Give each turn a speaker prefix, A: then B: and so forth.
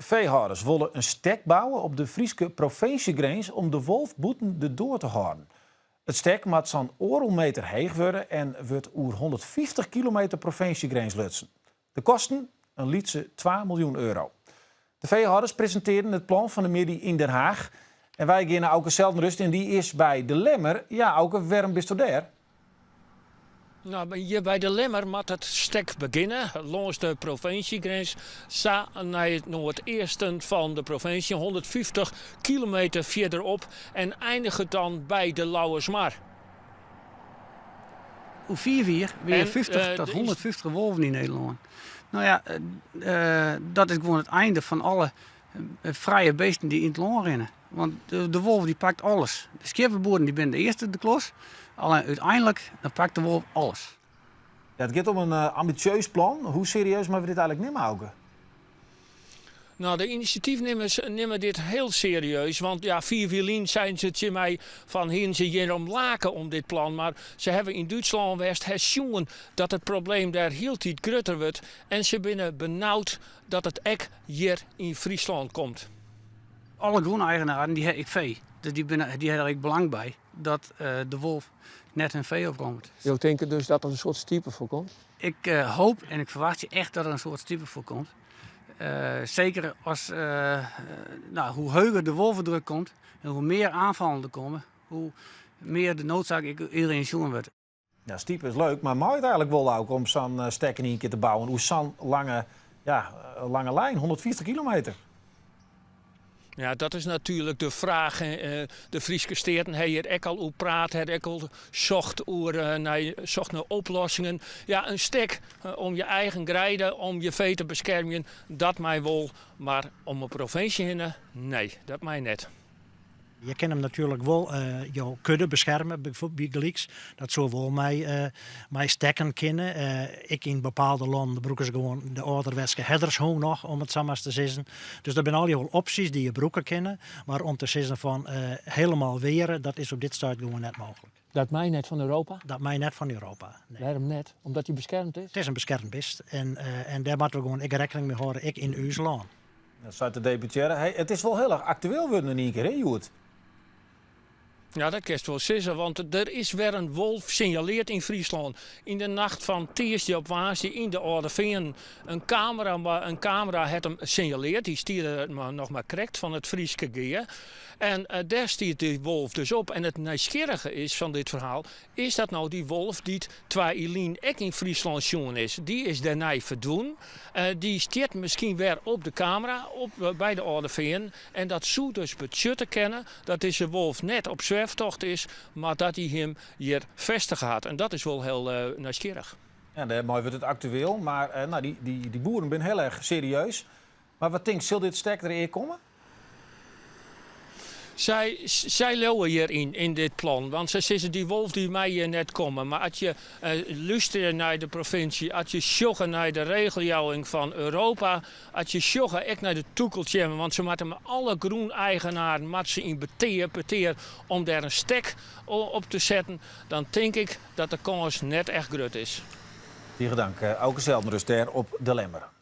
A: Veehouders willen een stek bouwen op de Frieske provinciegrens om de wolf boeten erdoor te houden. Het stek moet zo'n oorlmeter heeg worden en wordt oer 150 kilometer provinciegrens lutsen. De kosten een lietse 2 miljoen euro. De veehouders presenteren het plan van de middag in Den Haag. En wij gaan naar Auke Zeldenrust en die is bij de Lemmer. Ja, Auke, waarom bist u daar?
B: Nou, hier bij de Lemmer moet het stek beginnen, langs de provinciegrens, naar het noordoosten van de provincie, 150 kilometer verderop en eindigt dan bij de Lauwersmar.
C: Hoe weer 50 tot 150 wolven in Nederland. Nou ja, dat is gewoon het einde van alle vrije beesten die in het land rennen. Want de wolf die pakt alles. De schipperboeren die zijn de eerste de klos. Alleen uiteindelijk dan pakt de wolf alles.
A: Ja, het gaat om een ambitieus plan. Hoe serieus moeten we dit eigenlijk nemen, Auke?
B: Nou, de initiatiefnemers nemen dit heel serieus. Want ja, vierwielien zijn ze het mij van hier ze hier om laken om dit plan. Maar ze hebben in Duitsland West gezien dat het probleem daar heel iets groter wordt. En ze zijn benauwd dat het ook hier in Friesland komt.
C: Alle groeneigenaren die heb ik vee. Dus die hebben er ik belang bij dat de wolf net hun vee opkomt.
D: Je denkt dus dat er een soort stiepe voorkomt?
C: Ik hoop en ik verwacht je echt dat er een soort stiepe voorkomt. Zeker als hoe hoger de wolvendruk komt en hoe meer aanvallen er komen, hoe meer de noodzaak iedereen zoen wordt.
A: Ja, stiepe is leuk, maar mag het eigenlijk wel ook om zo'n stek in één keer te bouwen? Hoe zo'n lange lijn, 150 kilometer?
B: Ja, dat is natuurlijk de vraag. De Frieske Steerten hebben hier ook al over praat, hebben ook al zocht naar oplossingen. Ja, een stek om je eigen grijden, om je vee te beschermen, dat mij wel. Maar om een provincie heen, nee, dat mij net.
E: Je kan hem natuurlijk wel jouw kudde beschermen, bijvoorbeeld. Dat zou wel mij stekken kunnen. Ik in bepaalde landen broeken ze gewoon de ouderwetse herders nog, om het zo maar te zeggen. Dus dat zijn al die opties die je broeken kennen. Maar om te zeggen van helemaal weren, dat is op dit stadium gewoon net mogelijk.
D: Dat mij net van Europa?
E: Dat mij net van Europa. Nee.
D: Waarom net? Omdat hij beschermd is?
E: Het is een beschermd beest. En daar moeten we gewoon rekening mee houden, ik in uw land.
A: Dat zou te deputeren. Hey, het is wel heel erg actueel worden in één keer, hè, Joert?
B: Ja, dat kan je wel zeggen, want er is weer een wolf signaleerd in Friesland. In de nacht van Tiesje op Waasje in de Oude Veen. Een camera had hem signaleerd, die stierde nog maar correct van het Frieske gear. En daar stiert die wolf dus op. En het nieuwsgierige is van dit verhaal, is dat nou die wolf die 2 Ilien ook in Friesland zien is. Die is daarna verdwenen. Die stiert misschien weer op de camera bij de Oude Veen. En dat zou dus budgetten kennen dat deze wolf net op zwerftocht is, maar dat hij hem hier vestigen gaat. En dat is wel heel nieuwsgierig.
A: Ja, mooi wordt het actueel, maar die boeren zijn heel erg serieus. Maar wat denk je, zal dit sterk er eer komen?
B: Zij lopen hier in dit plan, want ze zeggen die wolf die mij hier net komen. Maar als je luistert naar de provincie, als je sjoggen naar de regeljouwing van Europa, als je sjoggen ook naar de toekomst, want ze moeten met alle groeneigenaren in beteer om daar een stek op te zetten, dan denk ik dat de kans net echt groot is.
A: Tegen dank. Auke Zeldenrust daar op de Lemmer.